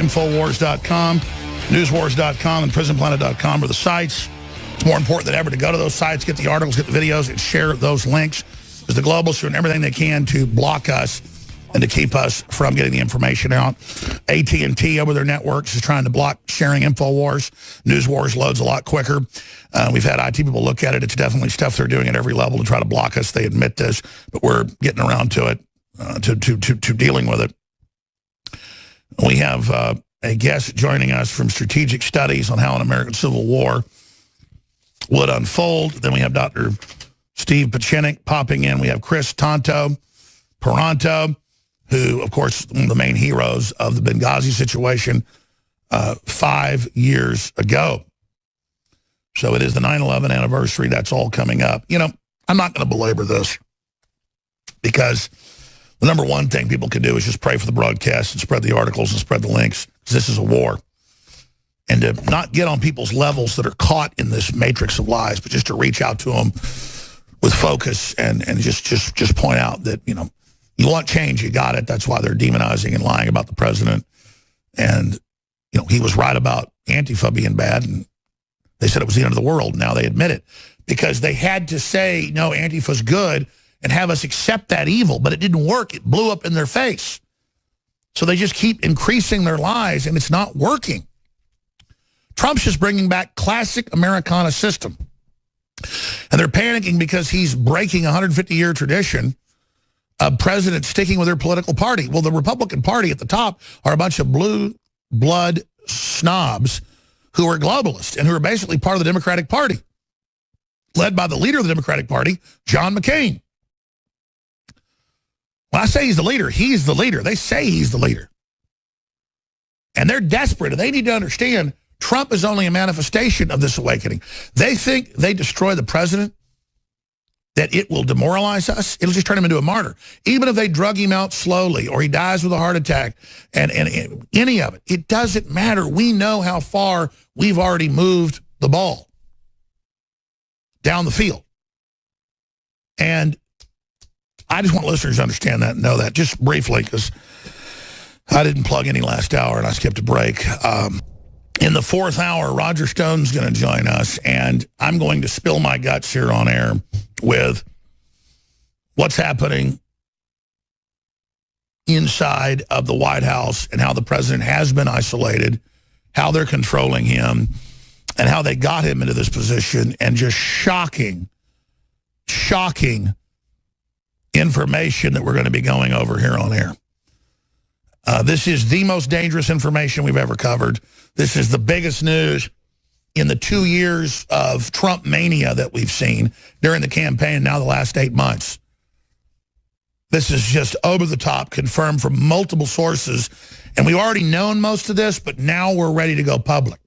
Infowars.com, newswars.com, and prisonplanet.com are the sites. It's more important than ever to go to those sites, get the articles, get the videos, and share those links. Because the globalists are doing everything they can to block us and to keep us from getting the information out. AT&T over their networks is trying to block sharing Infowars. NewsWars loads a lot quicker. We've had IT people look at it. It's definitely stuff they're doing at every level to try to block us. They admit this, but we're getting around to it, to dealing with it. We have a guest joining us from Strategic Studies on how an American Civil War would unfold. Then we have Dr. Steve Pachinik popping in. We have Chris Paranto, who, of course, one of the main heroes of the Benghazi situation 5 years ago. So it is the 9/11 anniversary. That's all coming up. You know, I'm not going to belabor this because the number one thing people can do is just pray for the broadcast and spread the articles and spread the links, because this is a war. And to not get on people's levels that are caught in this matrix of lies, but just to reach out to them with focus and just point out that, you know, you want change, you got it. That's why they're demonizing and lying about the president. And, you know, he was right about Antifa being bad, and they said it was the end of the world. Now they admit it because they had to say, no, Antifa's good and have us accept that evil, but it didn't work. It blew up in their face. So they just keep increasing their lies, and it's not working. Trump's just bringing back classic Americana system. And they're panicking because he's breaking a 150-year tradition of presidents sticking with their political party. Well, the Republican Party at the top are a bunch of blue blood snobs who are globalists and who are basically part of the Democratic Party, led by the leader of the Democratic Party, John McCain. When I say he's the leader, he's the leader. They say he's the leader. And they're desperate, and they need to understand Trump is only a manifestation of this awakening. They think they destroy the president, that it will demoralize us. It'll just turn him into a martyr. Even if they drug him out slowly or he dies with a heart attack and any of it, it doesn't matter. We know how far we've already moved the ball down the field. And I just want listeners to understand that and know that just briefly, because I didn't plug any last hour and I skipped a break. In the fourth hour, Roger Stone's going to join us, and I'm going to spill my guts here on air with what's happening inside of the White House and how the president has been isolated, how they're controlling him, and how they got him into this position, and just shocking information that we're going to be going over here on air. This is the most dangerous information we've ever covered. This is the biggest news in the 2 years of Trump mania that we've seen during the campaign and now the last 8 months. This is just over the top, confirmed from multiple sources. And we've already known most of this, but now we're ready to go public.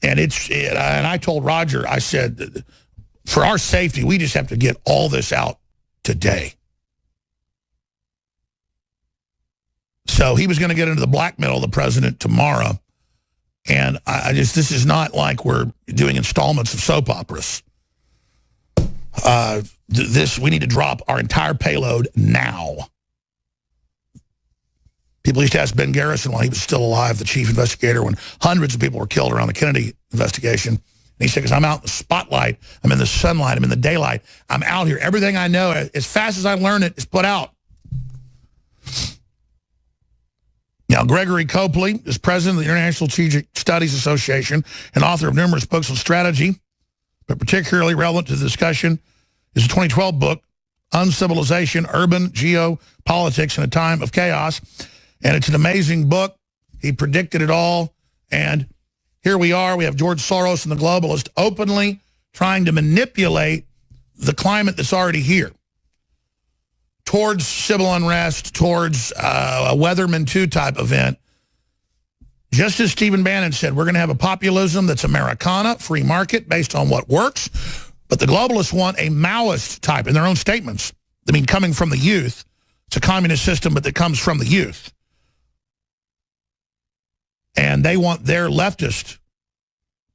And I told Roger, I said, for our safety, we just have to get all this out today. So he was going to get into the blackmail of the president tomorrow. And this is not like we're doing installments of soap operas. We need to drop our entire payload now. People used to ask Ben Garrison while he was still alive, the chief investigator, when hundreds of people were killed around the Kennedy investigation. And he said, because I'm out in the spotlight, I'm in the sunlight, I'm in the daylight, I'm out here. Everything I know, as fast as I learn it, is put out. Now, Gregory Copley is president of the International Strategic Studies Association and author of numerous books on strategy, but particularly relevant to the discussion is a 2012 book, Uncivilization, Urban Geopolitics in a Time of Chaos. And it's an amazing book. He predicted it all. And here we are. We have George Soros and the globalists openly trying to manipulate the climate that's already here towards civil unrest, towards a Weatherman 2 type event. Just as Stephen Bannon said, we're going to have a populism that's Americana, free market, based on what works. But the globalists want a Maoist type in their own statements. I mean, coming from the youth. It's a communist system, but that comes from the youth. And they want their leftist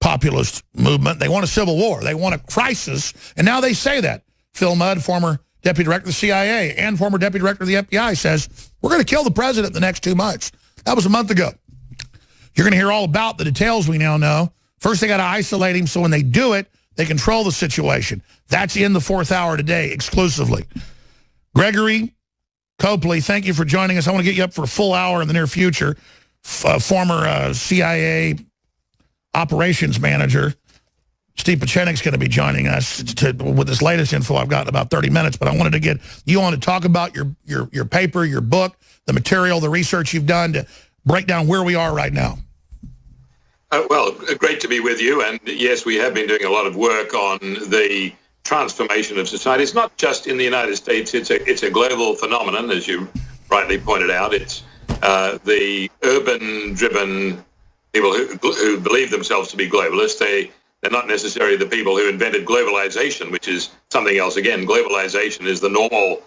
populist movement. They want a civil war. They want a crisis. And now they say that. Phil Mudd, former deputy director of the CIA and former deputy director of the FBI, says, we're going to kill the president in the next 2 months. That was a month ago. You're going to hear all about the details we now know. First, they got to isolate him, so when they do it, they control the situation. That's in the fourth hour today, exclusively. Gregory, Copley, thank you for joining us. I want to get you up for a full hour in the near future. Former CIA operations manager Steve Pachenik's going to be joining us with this latest info I've got in about 30 minutes, but I wanted to get you on to talk about your paper, your book, the material, the research you've done to break down where we are right now. Well, great to be with you. And yes, we have been doing a lot of work on the transformation of society. It's not just in the United States. It's a global phenomenon, as you rightly pointed out. It's the urban-driven people who believe themselves to be globalists. They're not necessarily the people who invented globalization, which is something else. Again, globalization is the normal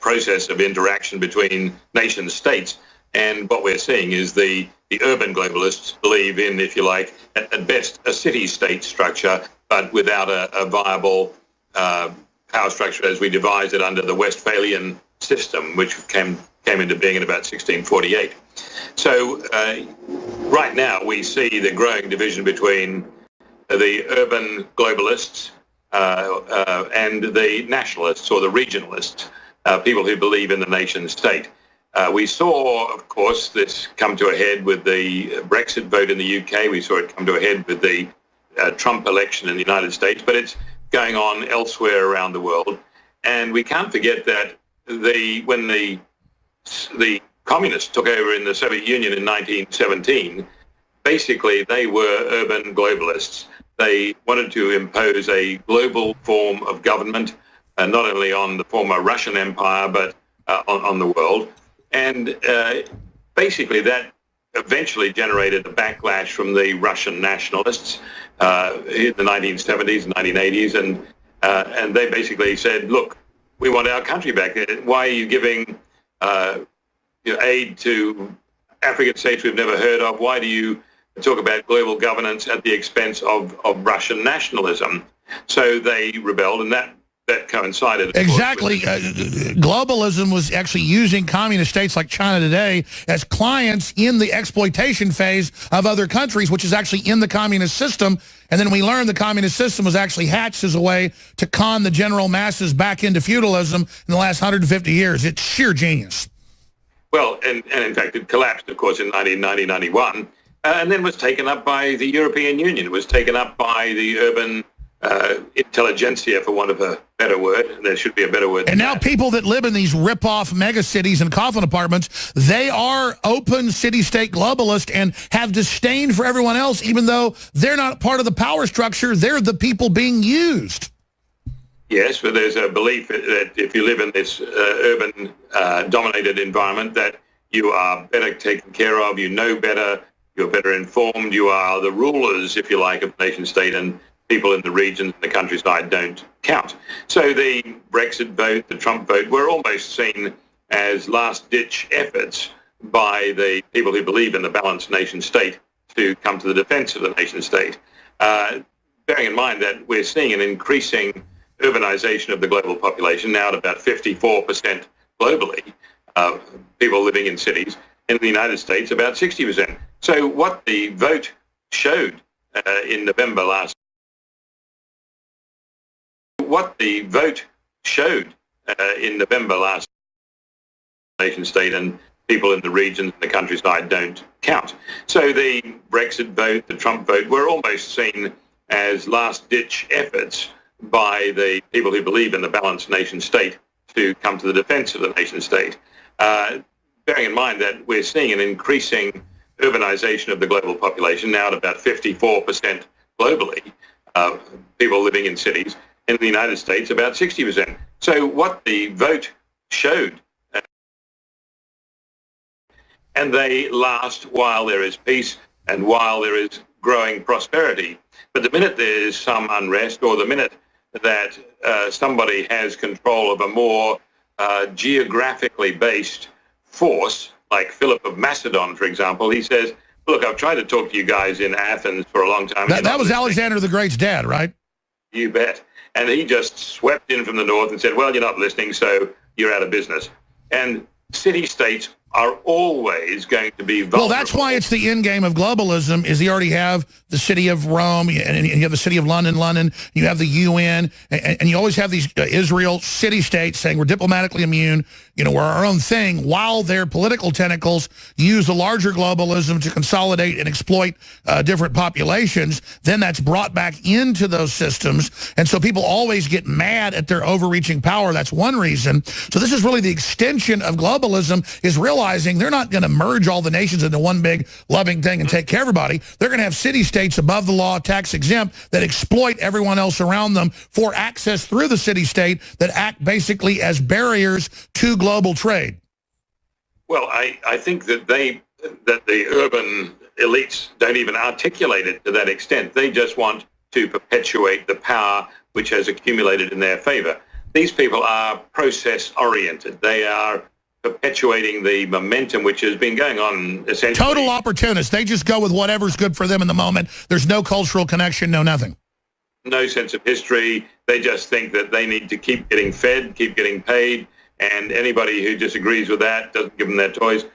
process of interaction between nation states. And what we're seeing is the urban globalists believe in, if you like, at best, a city-state structure, but without a viable power structure as we devised it under the Westphalian system, which came into being in about 1648. So right now we see the growing division between the urban globalists and the nationalists or the regionalists, people who believe in the nation state. We saw, of course, this come to a head with the Brexit vote in the UK. We saw it come to a head with the Trump election in the United States, but it's going on elsewhere around the world. And we can't forget that when the communists took over in the Soviet Union in 1917, basically they were urban globalists. They wanted to impose a global form of government, not only on the former Russian Empire, but on the world. And basically that eventually generated a backlash from the Russian nationalists in the 1970s and 1980s. And they basically said, look, we want our country back. Why are you giving aid to African states we've never heard of? Why do you talk about global governance at the expense of Russian nationalism? So they rebelled, and that coincided. Exactly. Globalism was actually using communist states like China today as clients in the exploitation phase of other countries, which is actually in the communist system. And then we learned the communist system was actually hatched as a way to con the general masses back into feudalism in the last 150 years. It's sheer genius. Well, and in fact, it collapsed, of course, in 1990, 91, and then was taken up by the European Union. It was taken up by the urban intelligentsia, for want of a better word. There should be a better word. And now people that live in these rip-off megacities and coffin apartments, they are open city-state globalists and have disdain for everyone else, even though they're not part of the power structure. They're the people being used. Yes, but there's a belief that if you live in this urban dominated environment, that you are better taken care of, you know better, you're better informed, you are the rulers, if you like, of the nation state, and people in the regions and the countryside don't count. So the Brexit vote, the Trump vote, were almost seen as last-ditch efforts by the people who believe in the balanced nation state to come to the defense of the nation state. Bearing in mind that we're seeing an increasing urbanization of the global population, now at about 54% globally, people living in cities. In the United States, about 60%. So what the vote showed in November last nation state, and people in the regions and the countryside don't count. So the Brexit vote, the Trump vote, were almost seen as last-ditch efforts by the people who believe in the balanced nation state to come to the defense of the nation state. Bearing in mind that we're seeing an increasing urbanization of the global population, now at about 54% globally, people living in cities. In the United States, about 60%. So what the vote showed, and they last while there is peace and while there is growing prosperity. But the minute there is some unrest, or the minute that somebody has control of a more geographically based force, like Philip of Macedon, for example, he says, look, I've tried to talk to you guys in Athens for a long time. That was Alexander the Great's dad, right? You bet. And he just swept in from the north and said, well, you're not listening, so you're out of business. And city-states are always going to be vulnerable. Well, that's why it's the end game of globalism, is you already have the city of Rome, and you have the city of London, you have the UN, and you always have these Israel city-states saying we're diplomatically immune, we're our own thing, while their political tentacles use the larger globalism to consolidate and exploit different populations. Then that's brought back into those systems, and so people always get mad at their overreaching power. That's one reason. So this is really the extension of globalism, is realizing they're not going to merge all the nations into one big loving thing and take care of everybody. They're going to have city-states above the law, tax-exempt, that exploit everyone else around them for access through the city-state, that act basically as barriers to global trade. Well, I think that the urban elites don't even articulate it to that extent. They just want to perpetuate the power which has accumulated in their favor. These people are process-oriented. They are perpetuating the momentum which has been going on essentially. Total opportunists. They just go with whatever's good for them in the moment. There's no cultural connection, no nothing. No sense of history. They just think that they need to keep getting fed, keep getting paid, and anybody who disagrees with that, doesn't give them their toys,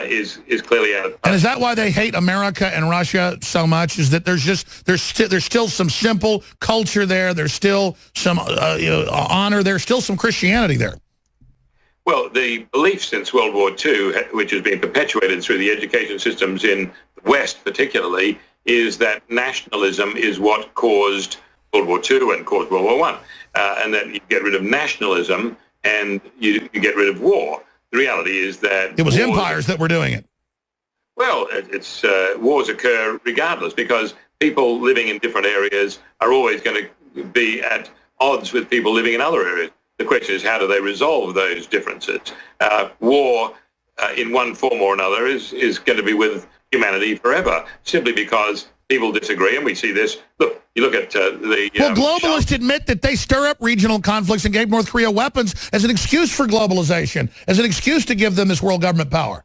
is clearly out of touch. And is that why they hate America and Russia so much? Is that there's still some simple culture there. There's still some honor. There's still some Christianity there. Well, the belief since World War II, which has been perpetuated through the education systems in the West particularly, is that nationalism is what caused World War II and caused World War I. And that you get rid of nationalism and you get rid of war. The reality is that it was empires that were doing it. Well, wars occur regardless, because people living in different areas are always going to be at odds with people living in other areas. The question is, how do they resolve those differences? War, in one form or another, is going to be with humanity forever, simply because people disagree, and we see this. Look, you look at the... Well, globalists admit that they stir up regional conflicts and gave North Korea weapons as an excuse for globalization, as an excuse to give them this world government power.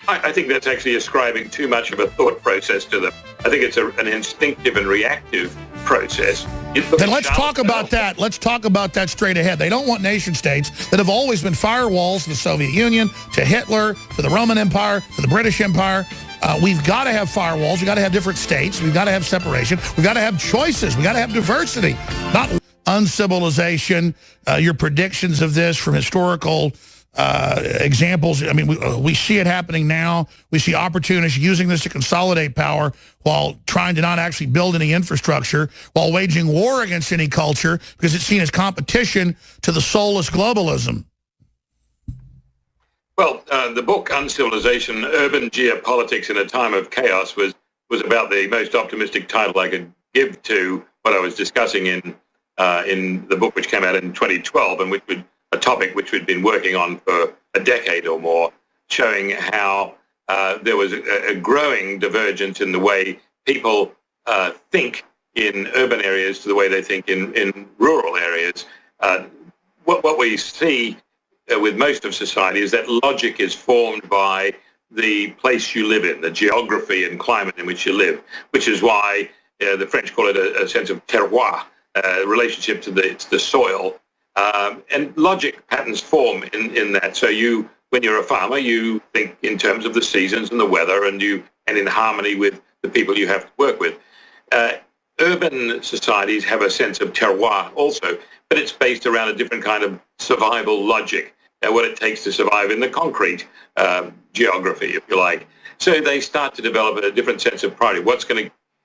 I think that's actually ascribing too much of a thought process to them. I think it's an instinctive and reactive process. Then let's talk about that. Let's talk about that straight ahead. They don't want nation states that have always been firewalls to the Soviet Union, to Hitler, to the Roman Empire, to the British Empire. We've got to have firewalls. We've got to have different states. We've got to have separation. We've got to have choices. We've got to have diversity, not uncivilization. Your predictions of this from historical examples. I mean, we see it happening now. We see opportunists using this to consolidate power while trying to not actually build any infrastructure, while waging war against any culture, because it's seen as competition to the soulless globalism. Well, the book Uncivilization, Urban Geopolitics in a Time of Chaos was about the most optimistic title I could give to what I was discussing in the book, which came out in 2012, and which would a topic which we'd been working on for a decade or more, showing how there was a growing divergence in the way people think in urban areas to the way they think in rural areas. What we see with most of society is that logic is formed by the place you live in, the geography and climate in which you live, which is why the French call it a sense of terroir, relationship to the soil. And logic patterns form in that. So when you're a farmer, you think in terms of the seasons and the weather, and in harmony with the people you have to work with. Urban societies have a sense of terroir also, but it's based around a different kind of survival logic, what it takes to survive in the concrete geography, if you like. So they start to develop a different sense of priority.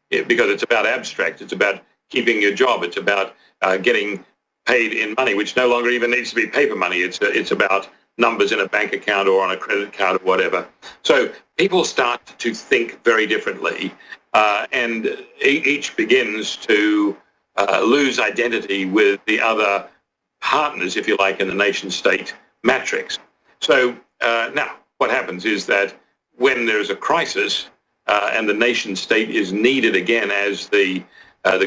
Because it's about abstract, it's about keeping your job, it's about getting paid in money, which no longer even needs to be paper money. It's about numbers in a bank account or on a credit card or whatever. So people start to think very differently, and each begins to lose identity with the other partners, if you like, in the nation-state matrix. So now what happens is that when there's a crisis and the nation-state is needed again as the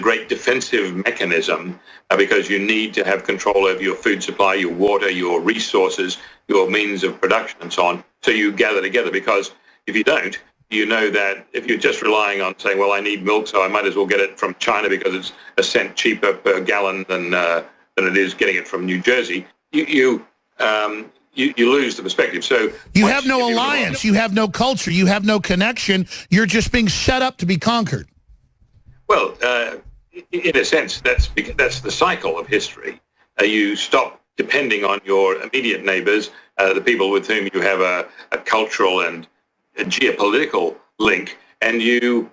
great defensive mechanism, because you need to have control over your food supply, your water, your resources, your means of production, and so on. So you gather together, because if you don't, you know that if you're just relying on saying, well, I need milk, so I might as well get it from China because it's a cent cheaper per gallon than it is getting it from New Jersey, you you lose the perspective. So you have no alliance, you have no culture, you have no connection. You're just being set up to be conquered. Well, in a sense, that's the cycle of history. You stop depending on your immediate neighbors, the people with whom you have a cultural and a geopolitical link, and you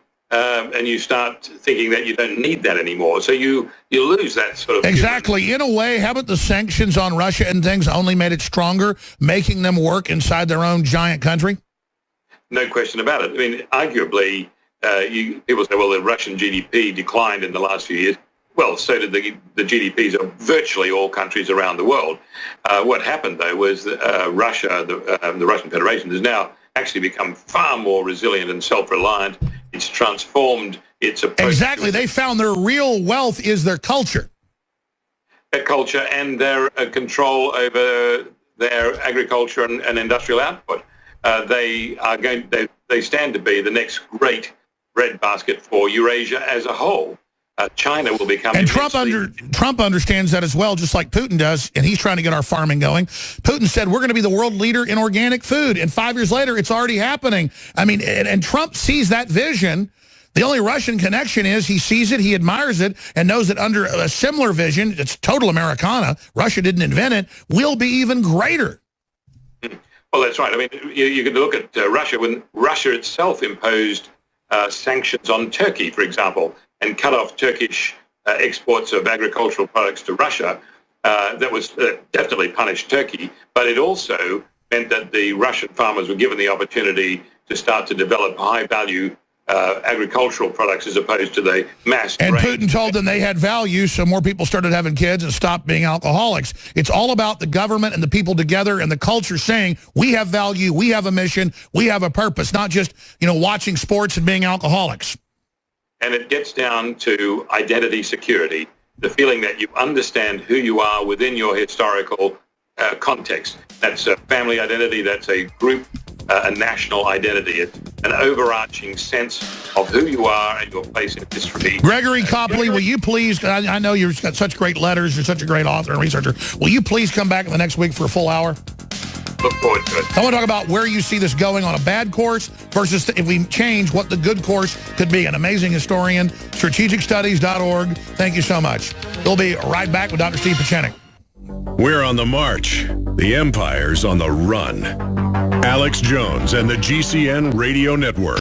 start thinking that you don't need that anymore. So you lose that sort of... Exactly. In a way, haven't the sanctions on Russia and things only made it stronger, making them work inside their own giant country? No question about it. I mean, arguably, people say, well, the Russian GDP declined in the last few years. Well, so did the GDPs of virtually all countries around the world. What happened, though, was that Russia, the Russian Federation, has now actually become far more resilient and self-reliant. It's transformed its approach. Exactly. They found their real wealth is their culture. Their culture and their control over their agriculture and industrial output. They stand to be the next great breadbasket for Eurasia as a whole. China will become... And Trump understands that as well, just like Putin does, and he's trying to get our farming going. Putin said, we're going to be the world leader in organic food, and 5 years later, it's already happening. I mean, and Trump sees that vision. The only Russian connection is he sees it, he admires it, and knows that under a similar vision, it's total Americana, Russia didn't invent it, will be even greater. Well, that's right. I mean, you can look at Russia when Russia itself imposed sanctions on Turkey, for example, and cut off Turkish exports of agricultural products to Russia. That was definitely punished Turkey, but it also meant that the Russian farmers were given the opportunity to start to develop high-value agricultural products as opposed to the mass And grain. Putin told them they had value, so more people started having kids and stopped being alcoholics. It's all about the government and the people together and the culture saying, we have value, we have a mission, we have a purpose, not just, watching sports and being alcoholics. And it gets down to identity security, the feeling that you understand who you are within your historical context. That's a family identity, that's a group, a national identity. It's an overarching sense of who you are and your place in history. Gregory Copley, will you please, I know you've got such great letters, you're such a great author and researcher, will you please come back in the next week for a full hour? Look forward to it. I want to talk about where you see this going on a bad course versus if we change what the good course could be. An amazing historian, strategicstudies.org. Thank you so much. We'll be right back with Dr. Steve Pieczenik. We're on the march. The empire's on the run. Alex Jones and the GCN Radio Network.